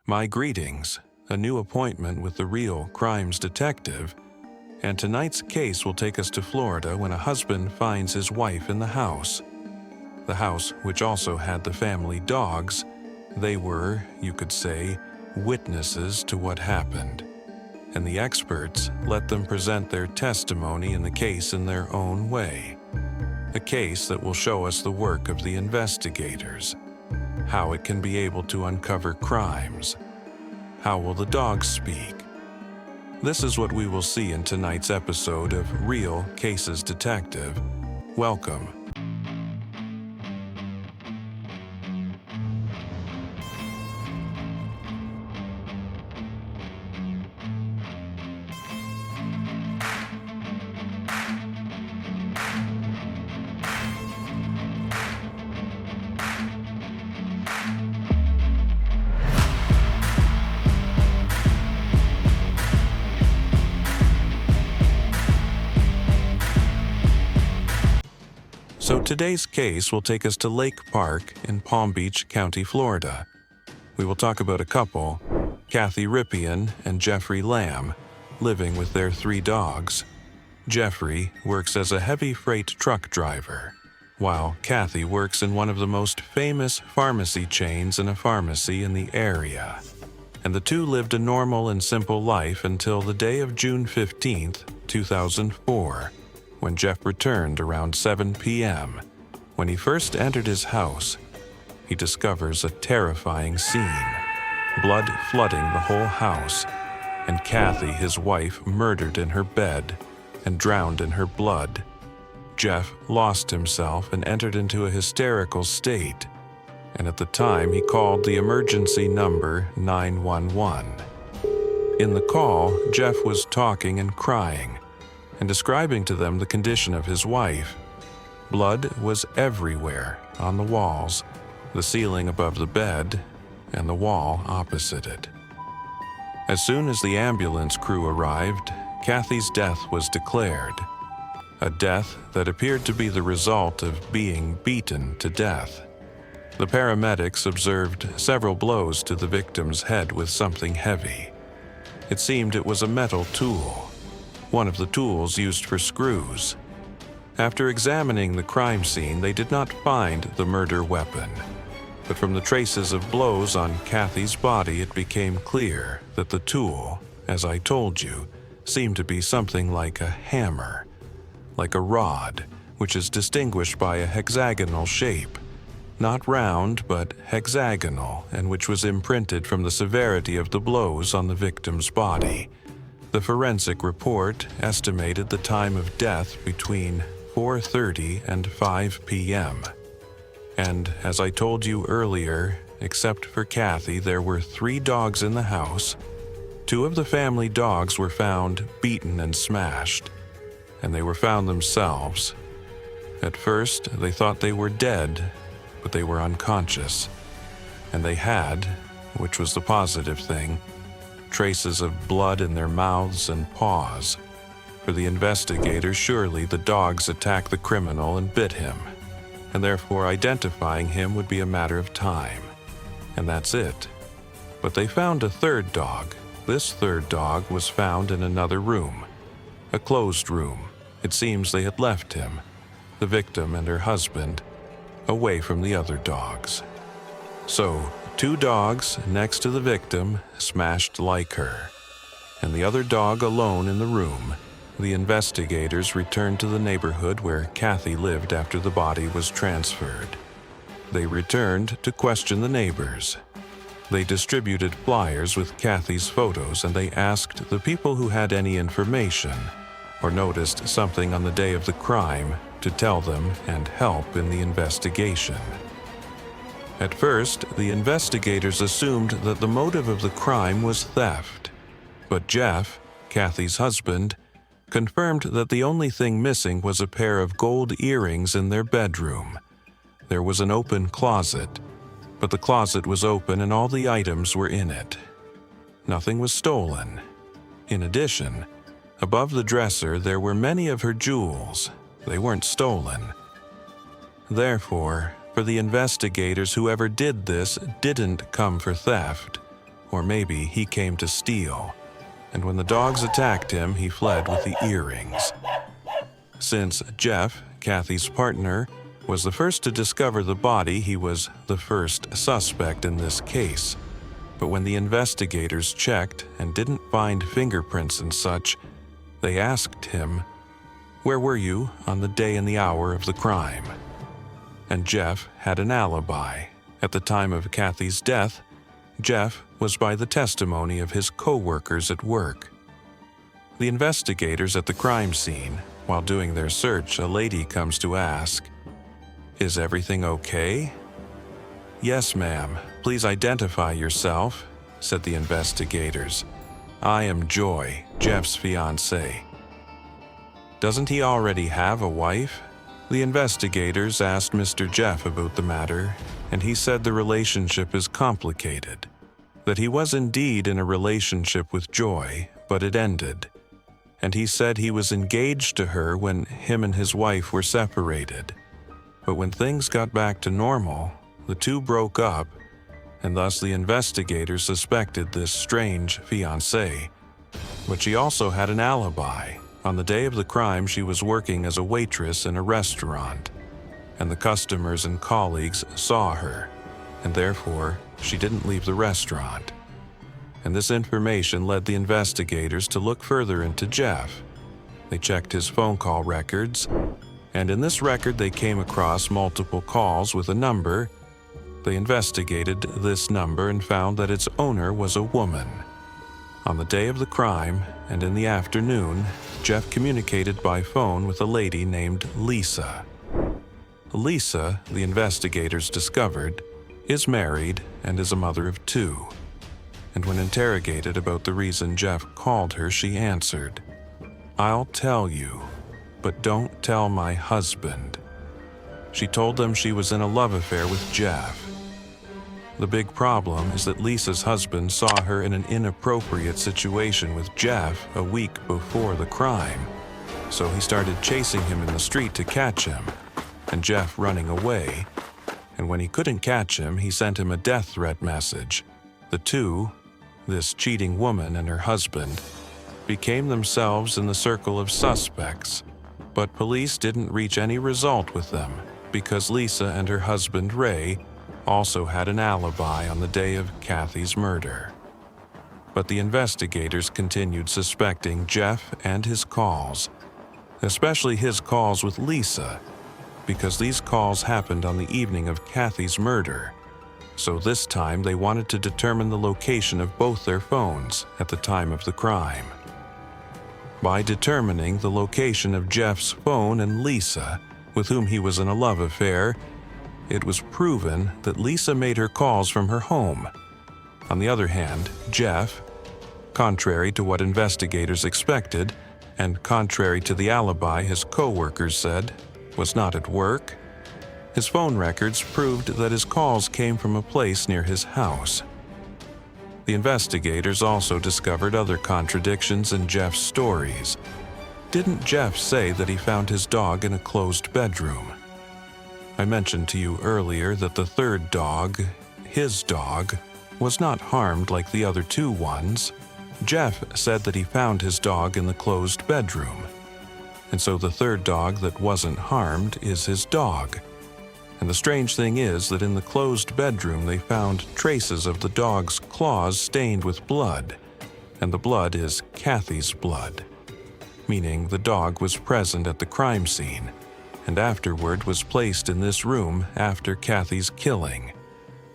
My greetings, a new appointment with the real crimes detective, and tonight's case will take us to Florida when a husband finds his wife in the house. The house, which also had the family dogs, they were, you could say, witnesses to what happened, and the experts let them present their testimony in the case in their own way. A case that will show us the work of the investigators, how it can be able to uncover crimes. How will the dogs speak? This is what we will see in tonight's episode of Real Cases Detective. Welcome. So today's case will take us to Lake Park in Palm Beach County, Florida. We will talk about a couple, Cathy Rippeon and Jeffrey Lamb, living with their 3 dogs. Jeffrey works as a heavy freight truck driver, while Cathy works in one of the most famous pharmacy chains in a pharmacy in the area. And the two lived a normal and simple life until the day of June 15th, 2004. When Jeff returned around 7 p.m. When he first entered his house, he discovers a terrifying scene. Blood flooding the whole house, and Cathy, his wife, murdered in her bed and drowned in her blood. Jeff lost himself and entered into a hysterical state, and at the time he called the emergency number 911. In the call, Jeff was talking and crying, and describing to them the condition of his wife. Blood was everywhere, on the walls, the ceiling above the bed, and the wall opposite it. As soon as the ambulance crew arrived, Cathy's death was declared, a death that appeared to be the result of being beaten to death. The paramedics observed several blows to the victim's head with something heavy. It seemed it was a metal tool, one of the tools used for screws. After examining the crime scene, they did not find the murder weapon. But from the traces of blows on Cathy's body, it became clear that the tool, as I told you, seemed to be something like a hammer, like a rod, which is distinguished by a hexagonal shape. Not round, but hexagonal, and which was imprinted from the severity of the blows on the victim's body. The forensic report estimated the time of death between 4:30 and 5 p.m. And as I told you earlier, except for Cathy, there were 3 dogs in the house. 2 of the family dogs were found beaten and smashed, and they were found themselves. At first, they thought they were dead, but they were unconscious. And they had, which was the positive thing, traces of blood in their mouths and paws. For the investigators, surely the dogs attacked the criminal and bit him, and therefore identifying him would be a matter of time. And that's it. But they found a 3rd dog. This 3rd dog was found in another room, a closed room. It seems they had left him, the victim and her husband, away from the other dogs. So, 2 dogs next to the victim, smashed like her, and the other dog alone in the room. The investigators returned to the neighborhood where Cathy lived after the body was transferred. They returned to question the neighbors. They distributed flyers with Cathy's photos, and they asked the people who had any information or noticed something on the day of the crime to tell them and help in the investigation. At first, the investigators assumed that the motive of the crime was theft, but Jeff, Cathy's husband, confirmed that the only thing missing was a pair of gold earrings in their bedroom. There was an open closet, but the closet was open and all the items were in it. Nothing was stolen. In addition, above the dresser there were many of her jewels. They weren't stolen. Therefore, for the investigators, whoever did this didn't come for theft, or maybe he came to steal. And when the dogs attacked him, he fled with the earrings. Since Jeff, Cathy's partner, was the first to discover the body, he was the first suspect in this case. But when the investigators checked and didn't find fingerprints and such, they asked him, "Where were you on the day and the hour of the crime?" And Jeff had an alibi. At the time of Cathy's death, Jeff was by the testimony of his co-workers at work. The investigators at the crime scene, while doing their search, a lady comes to ask, "Is everything okay?" "Yes, ma'am. Please identify yourself," said the investigators. "I am Joy, Jeff's fiancée." "Doesn't he already have a wife?" The investigators asked Mr. Jeff about the matter, and he said the relationship is complicated, that he was indeed in a relationship with Joy, but it ended. And he said he was engaged to her when him and his wife were separated. But when things got back to normal, the two broke up, and thus the investigators suspected this strange fiancé. But she also had an alibi. On the day of the crime, she was working as a waitress in a restaurant, and the customers and colleagues saw her, and therefore she didn't leave the restaurant. And this information led the investigators to look further into Jeff. They checked his phone call records, and in this record they came across multiple calls with a number. They investigated this number and found that its owner was a woman. On the day of the crime, and in the afternoon, Jeff communicated by phone with a lady named Lisa. Lisa, the investigators discovered, is married and is a mother of 2. And when interrogated about the reason Jeff called her, she answered, "I'll tell you, but don't tell my husband." She told them she was in a love affair with Jeff. The big problem is that Lisa's husband saw her in an inappropriate situation with Jeff a week before the crime, so he started chasing him in the street to catch him, and Jeff running away. And when he couldn't catch him, he sent him a death threat message. The two, this cheating woman and her husband, became themselves in the circle of suspects, but police didn't reach any result with them because Lisa and her husband Ray also had an alibi on the day of Cathy's murder. But the investigators continued suspecting Jeff and his calls, especially his calls with Lisa, because these calls happened on the evening of Cathy's murder. So this time they wanted to determine the location of both their phones at the time of the crime. By determining the location of Jeff's phone and Lisa, with whom he was in a love affair, it was proven that Lisa made her calls from her home. On the other hand, Jeff, contrary to what investigators expected, and contrary to the alibi his co-workers said, was not at work. His phone records proved that his calls came from a place near his house. The investigators also discovered other contradictions in Jeff's stories. Didn't Jeff say that he found his dog in a closed bedroom? I mentioned to you earlier that the third dog, his dog, was not harmed like the other 2 ones. Jeff said that he found his dog in the closed bedroom. And so the third dog that wasn't harmed is his dog. And the strange thing is that in the closed bedroom they found traces of the dog's claws stained with blood, and the blood is Cathy's blood, meaning the dog was present at the crime scene, and afterward was placed in this room after Cathy's killing,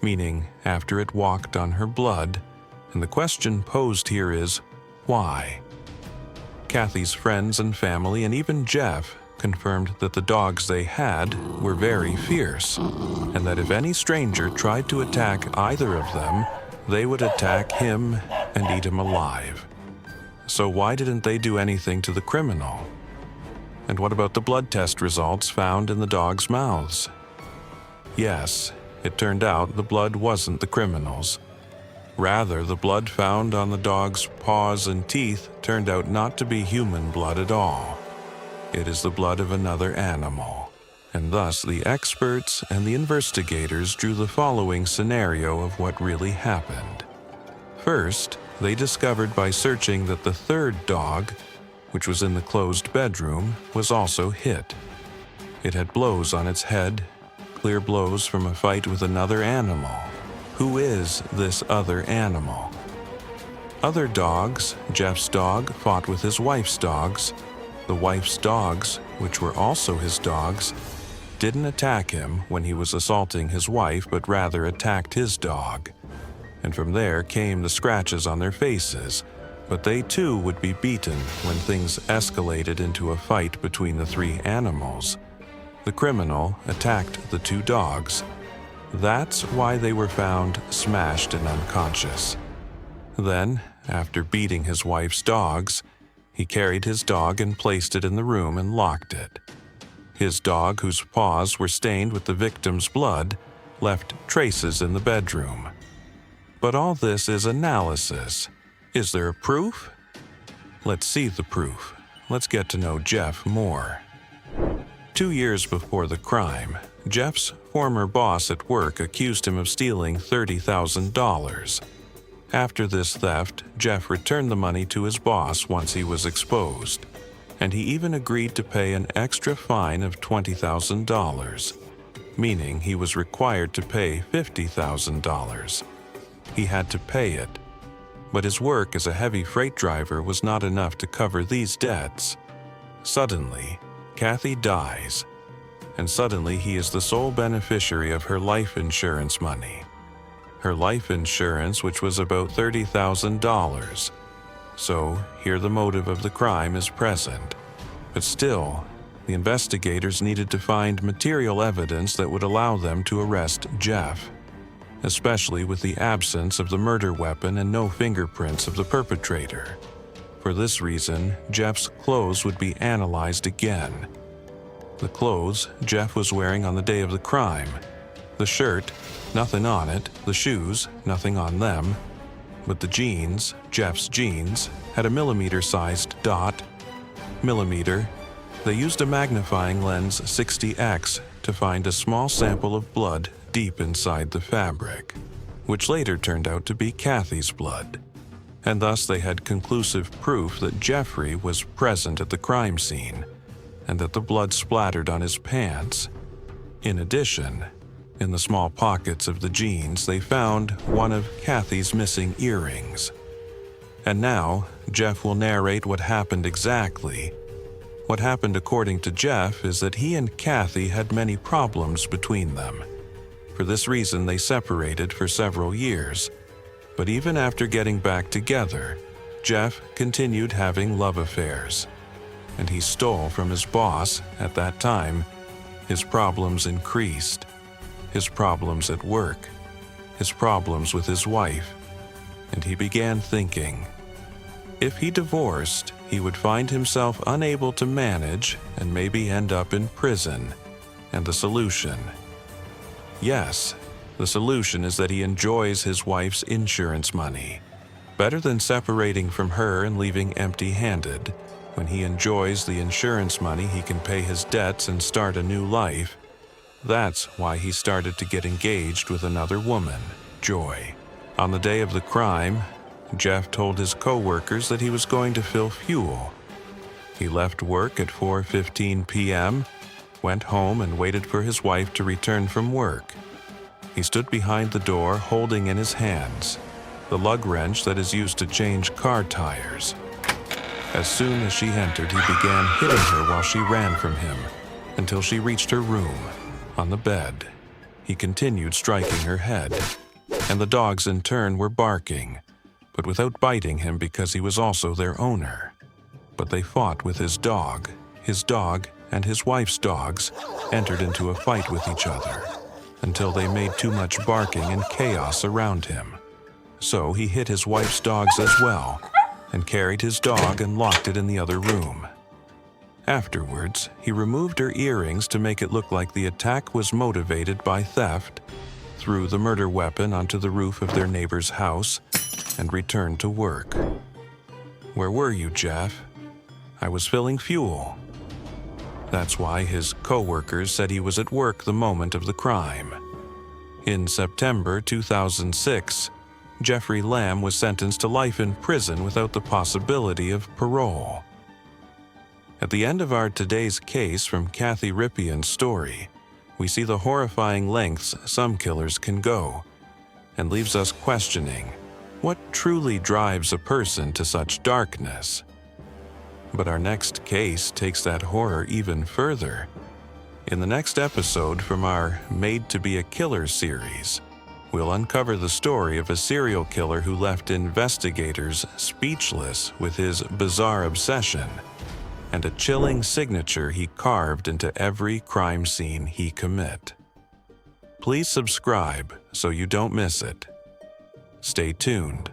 meaning after it walked on her blood, and the question posed here is, why? Cathy's friends and family and even Jeff confirmed that the dogs they had were very fierce, and that if any stranger tried to attack either of them, they would attack him and eat him alive. So why didn't they do anything to the criminal? And what about the blood test results found in the dogs' mouths? Yes, it turned out the blood wasn't the criminal's. Rather, the blood found on the dog's paws and teeth turned out not to be human blood at all. It is the blood of another animal. And thus the experts and the investigators drew the following scenario of what really happened. First, they discovered by searching that the third dog, which was in the closed bedroom, was also hit. It had blows on its head, clear blows from a fight with another animal. Who is this other animal? Other dogs, Jeff's dog fought with his wife's dogs. The wife's dogs, which were also his dogs, didn't attack him when he was assaulting his wife, but rather attacked his dog. And from there came the scratches on their faces, but they too would be beaten when things escalated into a fight between the three animals. The criminal attacked the two dogs. That's why they were found smashed and unconscious. Then, after beating his wife's dogs, he carried his dog and placed it in the room and locked it. His dog, whose paws were stained with the victim's blood, left traces in the bedroom. But all this is analysis. Is there a proof? Let's see the proof. Let's get to know Jeff more. 2 years before the crime, Jeff's former boss at work accused him of stealing $30,000. After this theft, Jeff returned the money to his boss once he was exposed, and he even agreed to pay an extra fine of $20,000, meaning he was required to pay $50,000. He had to pay it, but his work as a heavy freight driver was not enough to cover these debts. Suddenly, Cathy dies, and suddenly he is the sole beneficiary of her life insurance money. Her life insurance, which was about $30,000. So, here the motive of the crime is present. But still, the investigators needed to find material evidence that would allow them to arrest Jeff, especially with the absence of the murder weapon and no fingerprints of the perpetrator. For this reason, Jeff's clothes would be analyzed again. The clothes Jeff was wearing on the day of the crime. The shirt, nothing on it. The shoes, nothing on them. But the jeans, Jeff's jeans, had a millimeter-sized dot. Millimeter. They used a magnifying lens 60x to find a small sample of blood deep inside the fabric, which later turned out to be Cathy's blood. And thus they had conclusive proof that Jeffrey was present at the crime scene, and that the blood splattered on his pants. In addition, in the small pockets of the jeans, they found one of Cathy's missing earrings. And now, Jeff will narrate what happened exactly. What happened according to Jeff is that he and Cathy had many problems between them. For this reason, they separated for several years. But even after getting back together, Jeff continued having love affairs. And he stole from his boss at that time. His problems increased. His problems at work. His problems with his wife. And he began thinking, if he divorced, he would find himself unable to manage and maybe end up in prison. And the solution? Yes, the solution is that he enjoys his wife's insurance money. Better than separating from her and leaving empty-handed. When he enjoys the insurance money, he can pay his debts and start a new life. That's why he started to get engaged with another woman, Joy. On the day of the crime, Jeff told his co-workers that he was going to fill fuel. He left work at 4:15 p.m., went home and waited for his wife to return from work. He stood behind the door holding in his hands the lug wrench that is used to change car tires. As soon as she entered, he began hitting her while she ran from him until she reached her room. On the bed, he continued striking her head, and the dogs in turn were barking, but without biting him because he was also their owner. But they fought with his dog and his wife's dogs entered into a fight with each other until they made too much barking and chaos around him. So he hit his wife's dogs as well and carried his dog and locked it in the other room. Afterwards, he removed her earrings to make it look like the attack was motivated by theft, threw the murder weapon onto the roof of their neighbor's house, and returned to work. Where were you, Jeff? I was filling fuel. That's why his co-workers said he was at work the moment of the crime. In September 2006, Jeffrey Lamb was sentenced to life in prison without the possibility of parole. At the end of our today's case from Cathy Rippion's story, we see the horrifying lengths some killers can go, and leaves us questioning what truly drives a person to such darkness. But our next case takes that horror even further. In the next episode from our Made to be a Killer series, we'll uncover the story of a serial killer who left investigators speechless with his bizarre obsession and a chilling signature he carved into every crime scene he commit. Please subscribe so you don't miss it. Stay tuned.